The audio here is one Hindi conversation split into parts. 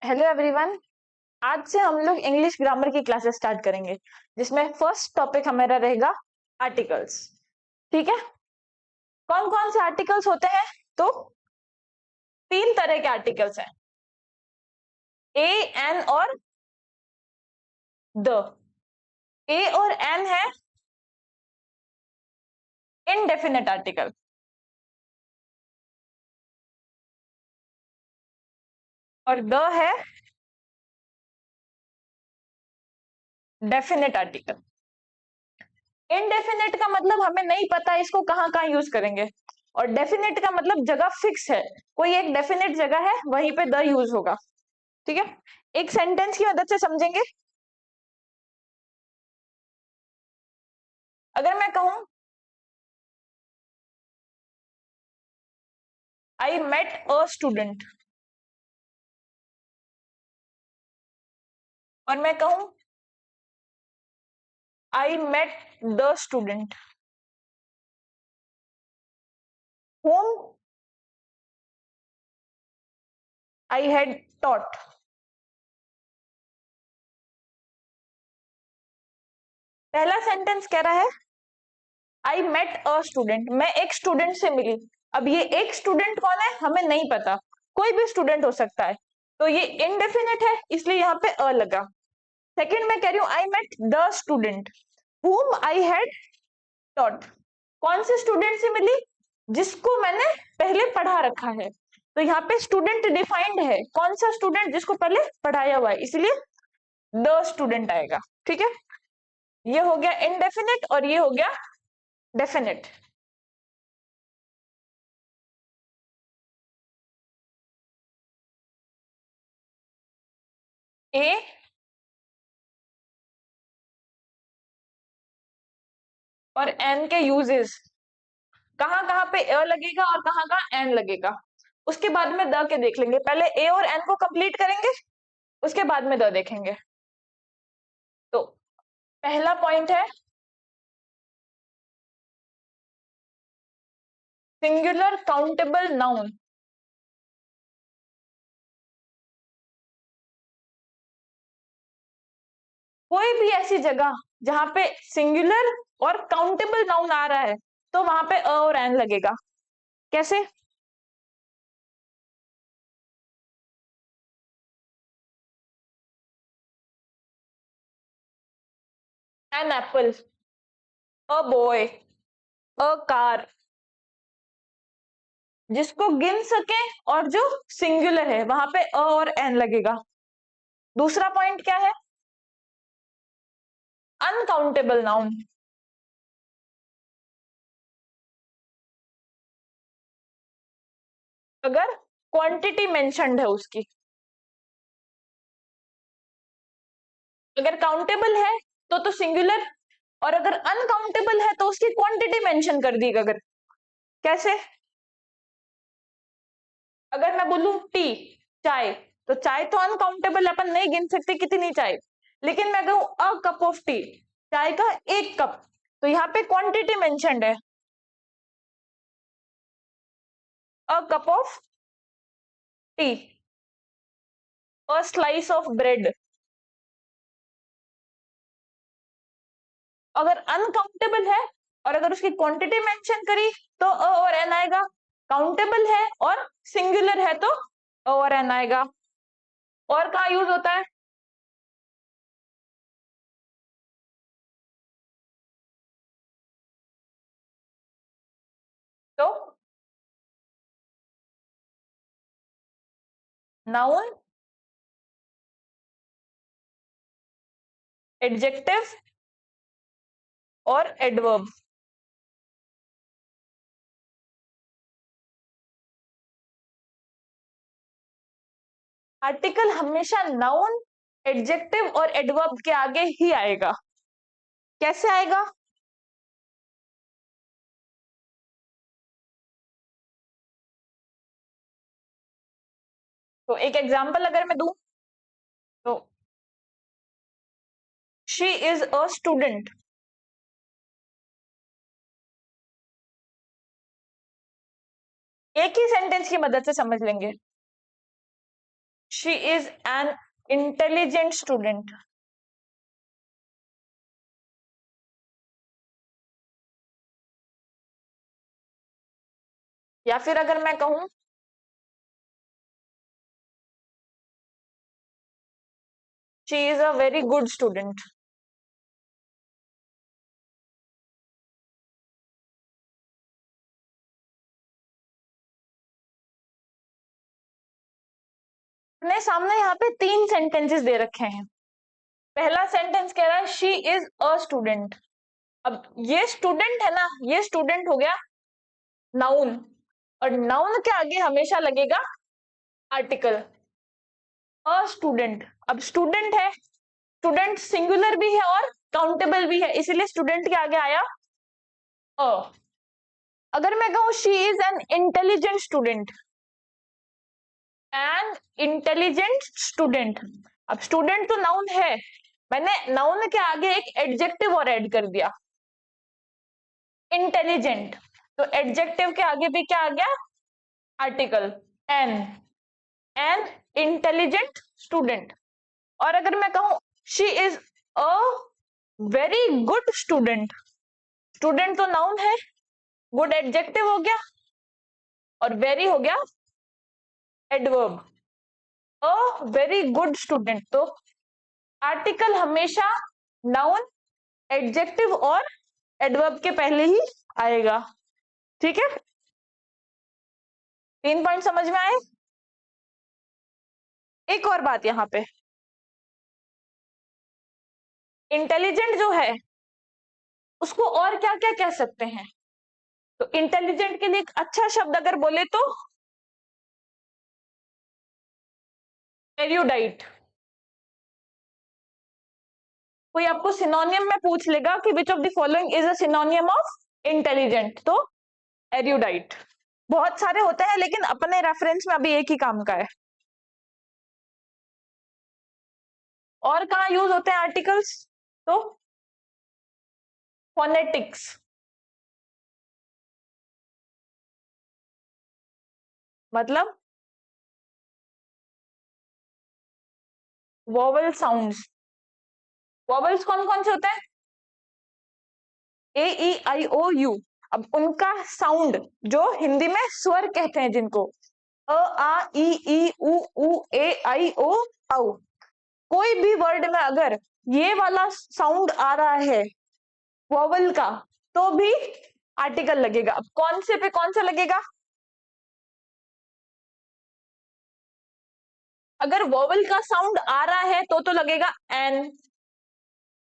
Hello everyone. आज से हम लोग इंग्लिश ग्रामर की क्लासेस स्टार्ट करेंगे, जिसमें फर्स्ट टॉपिक हमारा रहेगा आर्टिकल्स। ठीक है। कौन कौन से आर्टिकल्स होते हैं? तो तीन तरह के आर्टिकल्स हैं, ए, एन और द। ए और एन है इनडेफिनेट आर्टिकल, और द है डेफिनेट आर्टिकल। इनडेफिनेट का मतलब हमें नहीं पता इसको कहाँ कहाँ यूज करेंगे, और डेफिनेट का मतलब जगह फिक्स है, कोई एक डेफिनेट जगह है वहीं पे द यूज होगा। ठीक है। एक सेंटेंस की मदद से समझेंगे। अगर मैं कहूं आई मेट अ स्टूडेंट, और मैं कहूं I met the student whom I had taught। पहला सेंटेंस कह रहा है आई मेट अ स्टूडेंट, मैं एक स्टूडेंट से मिली। अब ये एक स्टूडेंट कौन है हमें नहीं पता, कोई भी स्टूडेंट हो सकता है, तो ये इनडेफिनेट है इसलिए यहाँ पे अ लगा। सेकंड में कह रही हूँ I met the student whom I had taught, कौन से स्टूडेंट से मिली? जिसको मैंने पहले पढ़ा रखा है। तो यहाँ पे स्टूडेंट डिफाइंड है, कौन सा स्टूडेंट? जिसको पहले पढ़ाया हुआ है, इसलिए द स्टूडेंट आएगा। ठीक है। ये हो गया इनडेफिनेट और ये हो गया डेफिनेट। ए और एन के यूजेस, कहाँ कहाँ पे अ लगेगा और कहाँ कहाँ एन लगेगा, उसके बाद में द के देख लेंगे। पहले ए और एन को कंप्लीट करेंगे, उसके बाद में द देखेंगे। तो पहला पॉइंट है सिंगुलर काउंटेबल नाउन। कोई भी ऐसी जगह जहां पे सिंगुलर और काउंटेबल नाउन आ रहा है तो वहां पे अ और एन लगेगा। कैसे? An apple, a boy, a car, जिसको गिन सके और जो सिंगुलर है वहां पे अ और एन लगेगा। दूसरा पॉइंट क्या है? अनकाउंटेबल नाउन, अगर क्वांटिटी मेंशन्ड है उसकी। अगर काउंटेबल है तो सिंगुलर, और अगर अनकाउंटेबल है तो उसकी क्वांटिटी मेंशन कर दी। अगर कैसे? अगर मैं बोलूं टी, चाय, तो चाय तो अनकाउंटेबल, अपन नहीं गिन सकते कितनी चाय। लेकिन मैं कहूं अ कप ऑफ टी, चाय का एक कप, तो यहाँ पे क्वांटिटी मेंशन्ड है, a cup of T, a slice of bread. अगर अनकाउंटेबल है और अगर उसकी क्वांटिटी मेंशन करी तो अ और एन आएगा। काउंटेबल है और सिंगुलर है तो अ और एन आएगा। और कहाँ यूज होता है? तो नाउन, एडजेक्टिव और एडवर्ब। आर्टिकल हमेशा नाउन, एडजेक्टिव और एडवर्ब के आगे ही आएगा। कैसे आएगा? तो एक एग्जांपल अगर मैं दूं तो शी इज अ स्टूडेंट। एक ही सेंटेंस की मदद से समझ लेंगे। She is an intelligent student. या फिर अगर मैं कहूं she is a very good student. अपने सामने यहाँ पे 3 सेंटेंसेस दे रखे हैं। पहला सेंटेंस कह रहा है शी इज अ स्टूडेंट। अब ये स्टूडेंट है ना, ये स्टूडेंट हो गया नाउन, और नाउन के आगे हमेशा लगेगा आर्टिकल। अ स्टूडेंट, अब स्टूडेंट है, स्टूडेंट सिंगुलर भी है और काउंटेबल भी है, इसीलिए स्टूडेंट के आगे आया अ। अगर मैं कहूं she is an intelligent student, N intelligent student, अब स्टूडेंट तो नाउन है, मैंने नाउन के आगे एक एडजेक्टिव और ऐड कर दिया, इंटेलिजेंट, तो एडजेक्टिव के आगे भी क्या आ गया, article, an, an intelligent student. और अगर मैं कहूं she is a very good student, student तो नाउन है, गुड एडजेक्टिव हो गया, और वेरी हो गया adverb. A very good student, तो आर्टिकल हमेशा नाउन, एडजेक्टिव और एडवर्ब के पहले ही आएगा। ठीक है, 3 पॉइंट समझ में आए। एक और बात यहां पे, इंटेलिजेंट जो है उसको और क्या क्या कह सकते हैं, तो इंटेलिजेंट के लिए एक अच्छा शब्द अगर बोले तो एरियोडाइट। कोई आपको सिनोनियम में पूछ लेगा कि which of the following is a सिनोनियम of intelligent, तो एरियोडाइट। बहुत सारे होते हैं लेकिन अपने रेफरेंस में अभी एक ही काम का है। और कहाँ यूज होते हैं आर्टिकल्स, तो फोनेटिक्स, मतलब वोवल साउंड्स। वोवल्स कौन कौन से होते हैं, ए ई आई ओ यू। अब उनका साउंड जो हिंदी में स्वर कहते हैं जिनको, अ आ ई उ ए आई ओ औ, कोई भी वर्ड में अगर ये वाला साउंड आ रहा है वोवल का, तो भी आर्टिकल लगेगा। अब कौन से पे कौन सा लगेगा, अगर वोवल का साउंड आ रहा है तो लगेगा एन,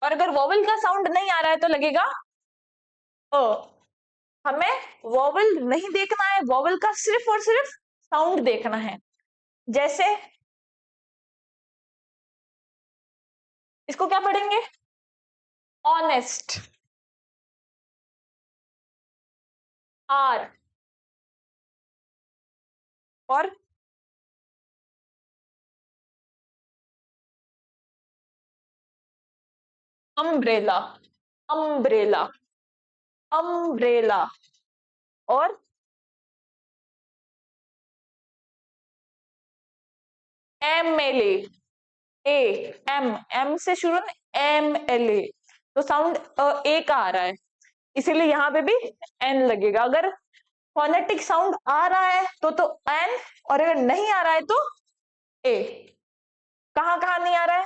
और अगर वोवल का साउंड नहीं आ रहा है तो लगेगा अ। हमें वोवल नहीं देखना है, वोवल का सिर्फ और सिर्फ साउंड देखना है। जैसे इसको क्या पढ़ेंगे, ऑनेस्ट, आर, और अम्ब्रेला, अम्ब्रेला, अम्ब्रेला, और एमएलए, ए, एम, एम से शुरू, एम एल ए, तो साउंड ए का आ रहा है, इसीलिए यहां पे भी एन लगेगा। अगर फोनेटिक साउंड आ रहा है तो एन, और अगर नहीं आ रहा है तो ए। कहां कहां नहीं आ रहा है,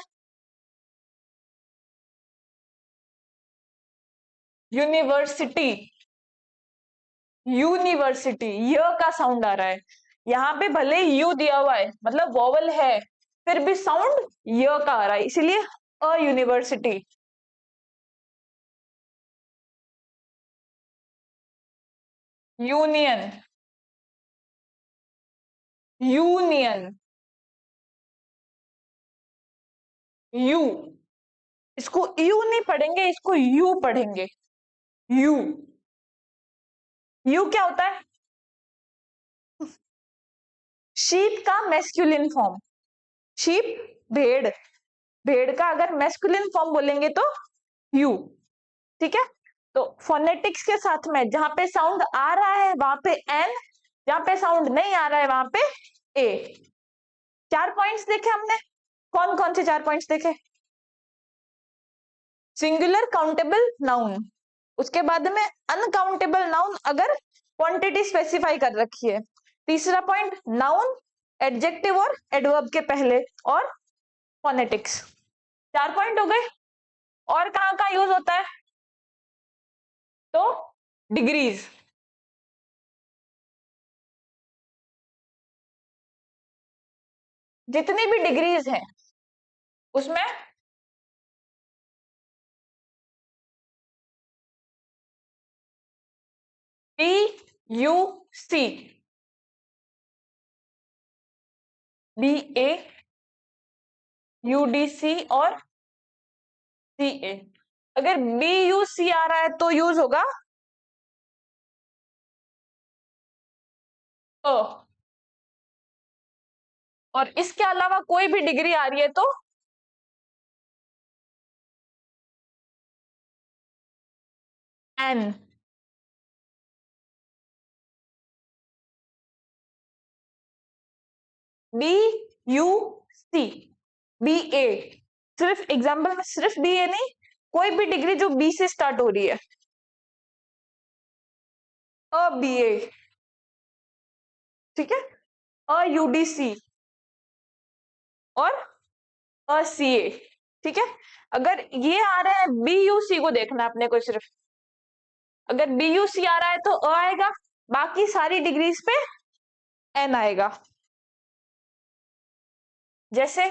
यूनिवर्सिटी, यूनिवर्सिटी, य का साउंड आ रहा है, यहाँ पे भले यू दिया हुआ है मतलब वोवल है, फिर भी साउंड य का आ रहा है, इसीलिए a university. Union, union, you, इसको यू नहीं पढ़ेंगे, इसको यू पढ़ेंगे, यू। यू क्या होता है, शीप का मैस्कुलिन फॉर्म, शीप, भेड़, भेड़ का अगर मैस्कुलिन फॉर्म बोलेंगे तो यू। ठीक है, तो फोनेटिक्स के साथ में जहां पे साउंड आ रहा है वहां पे एन, जहां पे साउंड नहीं आ रहा है वहां पे ए। 4 पॉइंट्स देखे हमने, कौन कौन से 4 पॉइंट्स देखे? सिंगुलर काउंटेबल नाउन, उसके बाद में अनकाउंटेबल नाउन अगर क्वांटिटी स्पेसिफाई कर रखी है। तीसरा पॉइंट नाउन एडजेक्टिव और एडवर्ब के पहले, और फोनेटिक्स। 4 पॉइंट हो गए। और कहाँ कहाँ यूज होता है? तो डिग्रीज, जितनी भी डिग्रीज हैं उसमें BUC, BA, UDC और CA। अगर BUC आ रहा है तो यूज होगा अ, और इसके अलावा कोई भी डिग्री आ रही है तो N। BUC, BA, सिर्फ एग्जाम्पल में सिर्फ BA नहीं, कोई भी डिग्री जो B से स्टार्ट हो रही है, BA, ठीक है, UDC और CA, ठीक है। अगर ये आ रहे हैं BUC को देखना है अपने को सिर्फ, अगर BUC आ रहा है तो आएगा, बाकी सारी डिग्रीज पे N आएगा। जैसे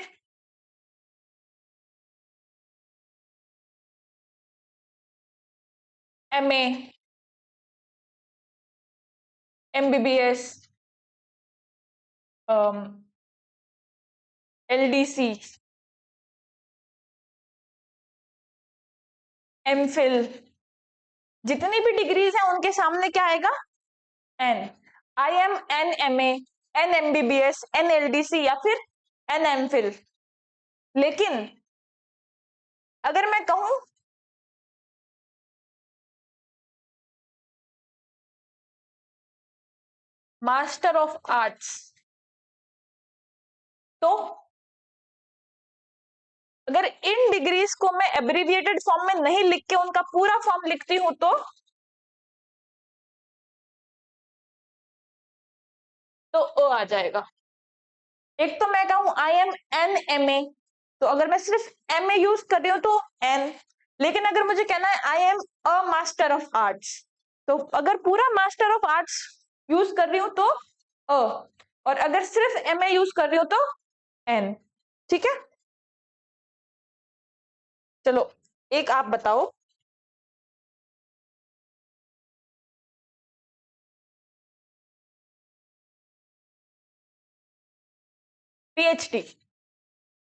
MA, MBBS, LDC, MPhil, जितनी भी डिग्रीज है उनके सामने क्या आएगा? N। IM, NMA, NMBBS, NLDC या फिर NMPhil। लेकिन अगर मैं कहूं मास्टर ऑफ आर्ट्स, तो अगर इन डिग्रीज को मैं एब्रिविएटेड फॉर्म में नहीं लिख के उनका पूरा फॉर्म लिखती हूं तो आ जाएगा। एक तो मैं कहूं IMNMA, तो अगर मैं सिर्फ MA यूज कर रही हूं तो N। लेकिन अगर मुझे कहना है I am a master of arts, तो अगर पूरा मास्टर ऑफ आर्ट्स यूज कर रही हूं तो अ, और अगर सिर्फ MA यूज कर रही हूं तो N। ठीक है, चलो एक आप बताओ। PhD,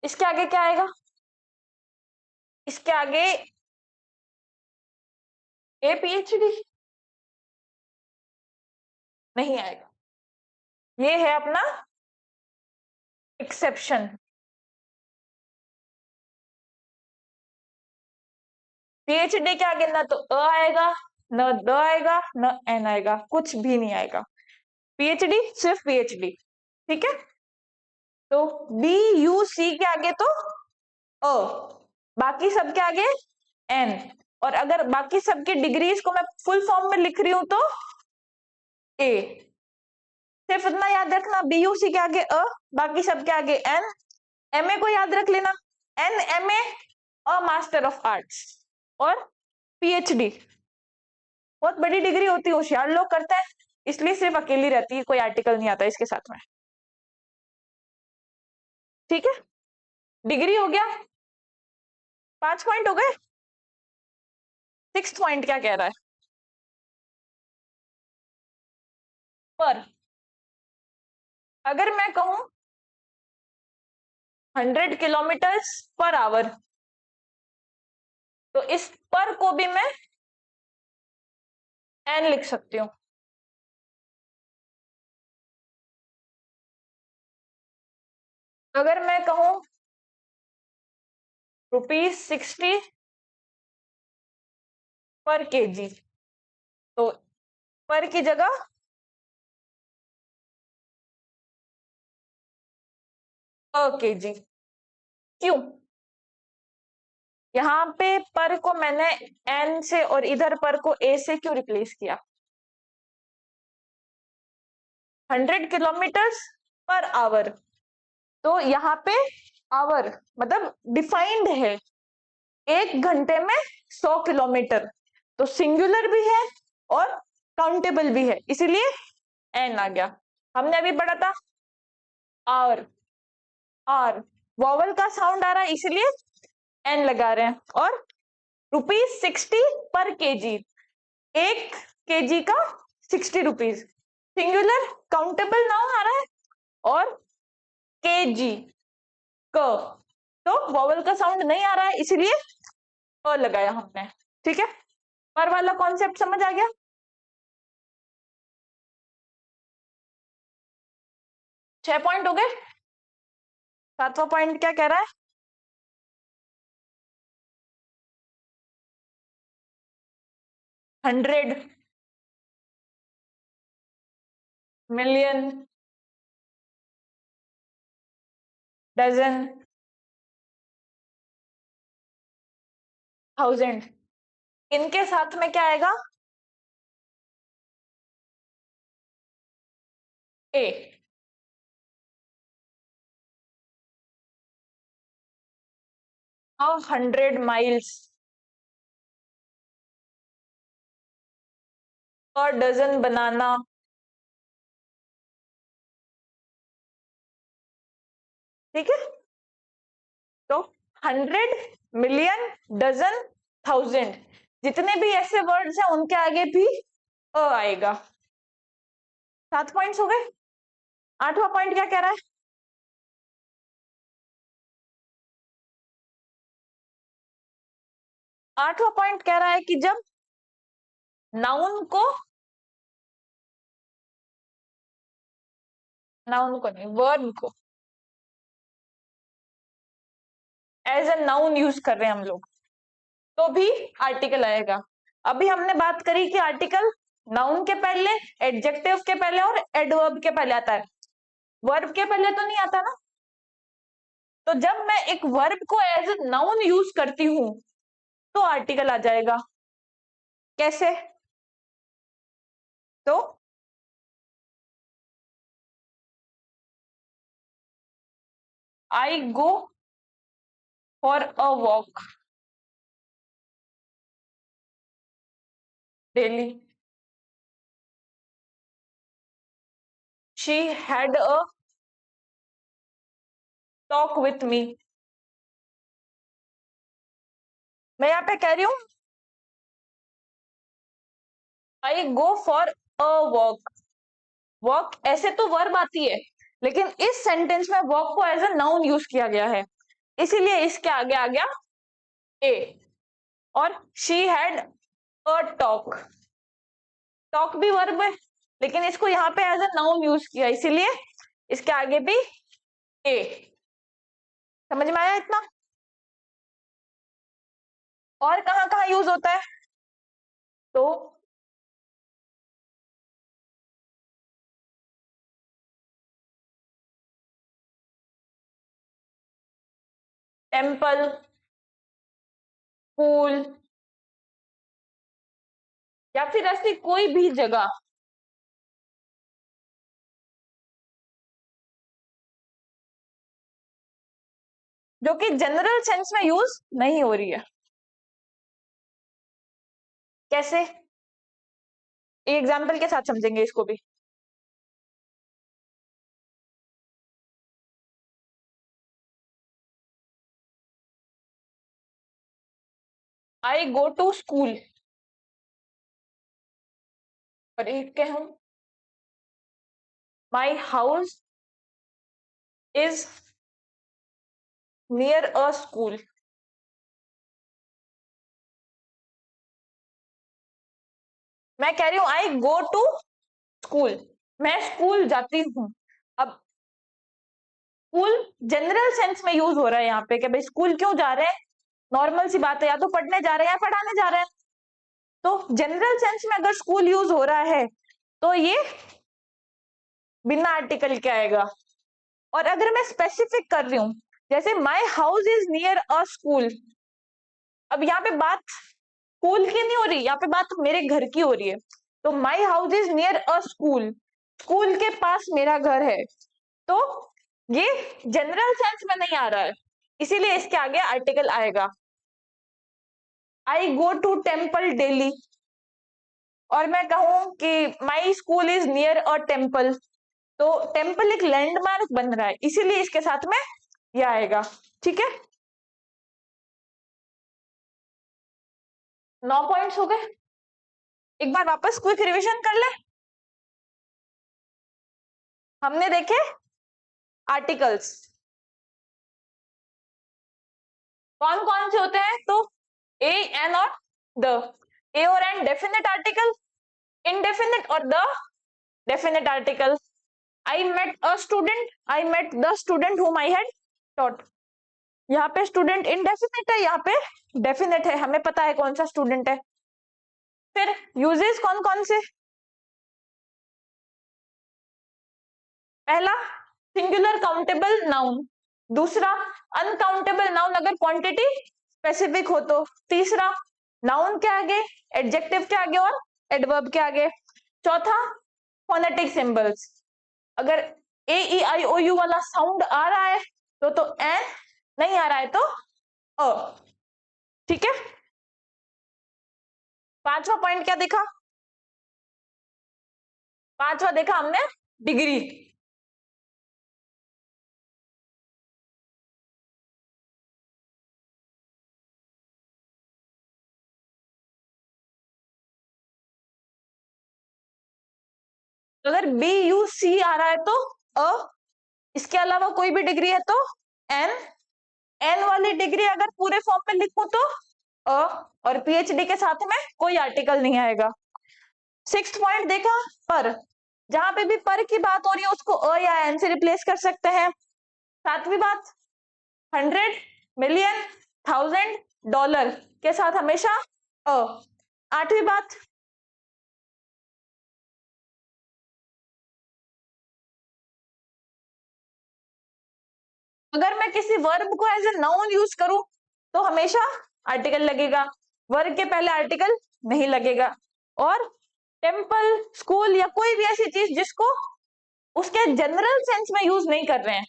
इसके आगे क्या आएगा? इसके आगे PhD नहीं आएगा, ये है अपना एक्सेप्शन। PhD के आगे ना तो आएगा, न द आएगा, न N आएगा, कुछ भी नहीं आएगा। PhD सिर्फ PhD। ठीक है, तो BUC के आगे तो अ, बाकी सब के आगे N। और अगर बाकी सबकी डिग्रीज को मैं फुल फॉर्म में लिख रही हूं तो A। सिर्फ इतना याद रखना, BUC के आगे बाकी सब के आगे N। MA को याद रख लेना, NMA, मास्टर ऑफ आर्ट्स। और PhD बहुत बड़ी डिग्री होती है, होशियार लोग करते हैं, इसलिए सिर्फ अकेली रहती है, कोई आर्टिकल नहीं आता इसके साथ में। ठीक है, डिग्री हो गया, 5 पॉइंट हो गए। 6th पॉइंट क्या कह रहा है? पर अगर मैं कहूं 100 किलोमीटर पर आवर, तो इस पर को भी मैं N लिख सकती हूँ। अगर मैं कहूं ₹60 पर kg, तो पर की जगह kg। क्यों? यहाँ पे पर को मैंने n से और इधर पर को a से क्यों रिप्लेस किया? 100 किलोमीटर्स पर आवर, तो यहाँ पे आवर मतलब डिफाइंड है, 1 घंटे में 100 किलोमीटर, तो सिंगुलर भी है और काउंटेबल भी है, इसीलिए एन आ गया। हमने अभी पढ़ा था आवर, आर वॉवल का साउंड आ रहा है इसलिए एन लगा रहे हैं। और ₹60 पर केजी, 1 kg का 60 रुपीज, सिंगुलर काउंटेबल नाउन आ रहा है और केजी क, तो वॉवल का साउंड नहीं आ रहा है इसलिए अ लगाया हमने। ठीक है, पर वाला कॉन्सेप्ट समझ आ गया? छह पॉइंट हो गए। सातवां पॉइंट क्या कह रहा है? 100 मिलियन डजन थाउजेंड, इनके साथ में क्या आएगा? ए। 100 माइल्स और डजन बनाना, ठीक है, तो 100 मिलियन डजन थाउजेंड, जितने भी ऐसे वर्ड्स हैं उनके आगे भी अ आएगा। 7 पॉइंट्स हो गए। आठवां पॉइंट क्या कह रहा है? आठवां पॉइंट कह रहा है कि जब नाउन को नहीं, वर्ब को एज ए नाउन यूज कर रहे हैं हम लोग, तो भी आर्टिकल आएगा। अभी हमने बात करी कि आर्टिकल नाउन के पहले, एडजेक्टिव के पहले और एडवर्ब के पहले आता है, वर्ब के पहले तो नहीं आता ना। तो जब मैं एक वर्ब को एज ए नाउन यूज करती हूं तो आर्टिकल आ जाएगा। कैसे? तो I go for a walk daily, she had a talk with me. मैं यहाँ पे कह रही हूं I go for a walk, walk ऐसे तो वर्ब आती है, लेकिन इस सेंटेंस में वॉक को एज अ नाउन यूज किया गया है, इसीलिए इसके आगे आ गया ए। और she had a talk, talk भी वर्ब है लेकिन इसको यहाँ पे एज अ नाउन यूज किया, इसीलिए इसके आगे भी ए। समझ में आया इतना? और कहाँ कहाँ यूज होता है? तो टेम्पल, स्कूल, या फिर ऐसी कोई भी जगह जो कि जनरल सेंस में यूज नहीं हो रही है। कैसे? एग्जाम्पल के साथ समझेंगे इसको भी। आई गो टू स्कूल, और एक के हम my house is near a school. मैं कह रही हूं आई गो टू स्कूल, मैं स्कूल जाती हूँ। अब स्कूल जनरल सेंस में यूज हो रहा है यहाँ पे कि भाई स्कूल क्यों जा रहे हैं, नॉर्मल सी बात है, या तो पढ़ने जा रहे हैं या पढ़ाने जा रहे हैं। तो जनरल सेंस में अगर स्कूल यूज हो रहा है तो ये बिना आर्टिकल के आएगा। और अगर मैं स्पेसिफिक कर रही हूं, जैसे my house is near a school, अब यहाँ पे बात स्कूल की नहीं हो रही, यहाँ पे बात मेरे घर की हो रही है। तो my house is near a school, school के पास मेरा घर है, तो ये जनरल सेंस में नहीं आ रहा है, इसीलिए इसके आगे आर्टिकल आएगा। आई गो टू टेम्पल डेली, और मैं कहूं कि my school is near a temple, तो टेम्पल एक लैंडमार्क बन रहा है, इसीलिए इसके साथ में ये आएगा। ठीक है, 9 पॉइंट्स हो गए। एक बार वापस क्विक रिवीजन कर ले। हमने देखे आर्टिकल्स कौन कौन से होते हैं, तो ए, एन और द। ए और एन डेफिनेट आर्टिकल, इनडेफिनेट और the definite article. I met a student, I met the student whom I had taught, यहाँ पे स्टूडेंट इनडेफिनेट है, यहाँ पे डेफिनेट है, हमें पता है कौन सा स्टूडेंट है। फिर यूजेस कौन कौन से, पहला सिंगुलर काउंटेबल नाउन, दूसरा अनकाउंटेबल नाउन अगर क्वांटिटी स्पेसिफिक हो तो, तीसरा नाउन के आगे, एडजेक्टिव के आगे और एडवर्ब के आगे, चौथा फोनेटिक सिंबल्स, अगर ए ई आई ओ यू वाला साउंड आ रहा है तो एन, नहीं आ रहा है तो अ। ठीक है, पांचवा पॉइंट क्या देखा, पांचवा देखा हमने डिग्री। अगर बी यू सी आ रहा है तो अ, इसके अलावा कोई भी डिग्री है तो एन, एन वाली डिग्री अगर पूरे फॉर्म में लिखूं तो अ, और पीएचडी के साथ में कोई आर्टिकल नहीं आएगा। सिक्स्थ पॉइंट देखा पर, जहां पे भी पर की बात हो रही है उसको अ या एन से रिप्लेस कर सकते हैं। सातवीं बात 100, मिलियन, थाउजेंड, डॉलर के साथ हमेशा अ। आठवीं बात अगर मैं किसी वर्ब को एज ए नाउन यूज करूं तो हमेशा आर्टिकल लगेगा, वर्ब के पहले आर्टिकल नहीं लगेगा। और टेम्पल, स्कूल या कोई भी ऐसी चीज जिसको उसके जनरल सेंस में यूज नहीं कर रहे हैं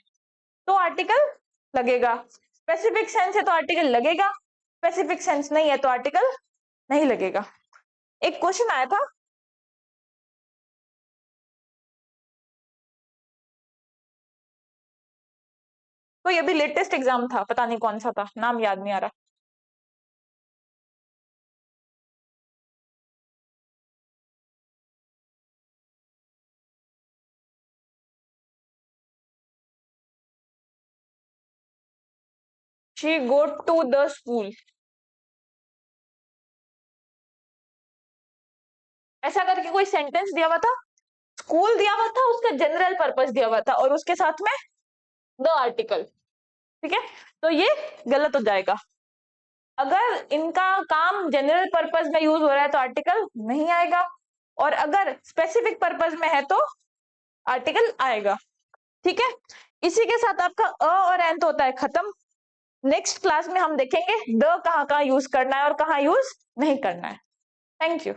तो आर्टिकल लगेगा। स्पेसिफिक सेंस है तो आर्टिकल लगेगा, स्पेसिफिक सेंस नहीं है तो आर्टिकल नहीं लगेगा। एक क्वेश्चन आया था, तो ये भी लेटेस्ट एग्जाम था, पता नहीं कौन सा था, नाम याद नहीं आ रहा। She go to the school, ऐसा करके कोई सेंटेंस दिया हुआ था, स्कूल दिया हुआ था, उसका जनरल पर्पस दिया हुआ था और उसके साथ में द आर्टिकल। ठीक है, तो ये गलत हो जाएगा। अगर इनका काम जनरल पर्पस में यूज हो रहा है तो आर्टिकल नहीं आएगा, और अगर स्पेसिफिक पर्पस में है तो आर्टिकल आएगा। ठीक है, इसी के साथ आपका अ और एन तो होता है खत्म। नेक्स्ट क्लास में हम देखेंगे द कहाँ कहाँ यूज करना है और कहाँ यूज नहीं करना है। Thank you.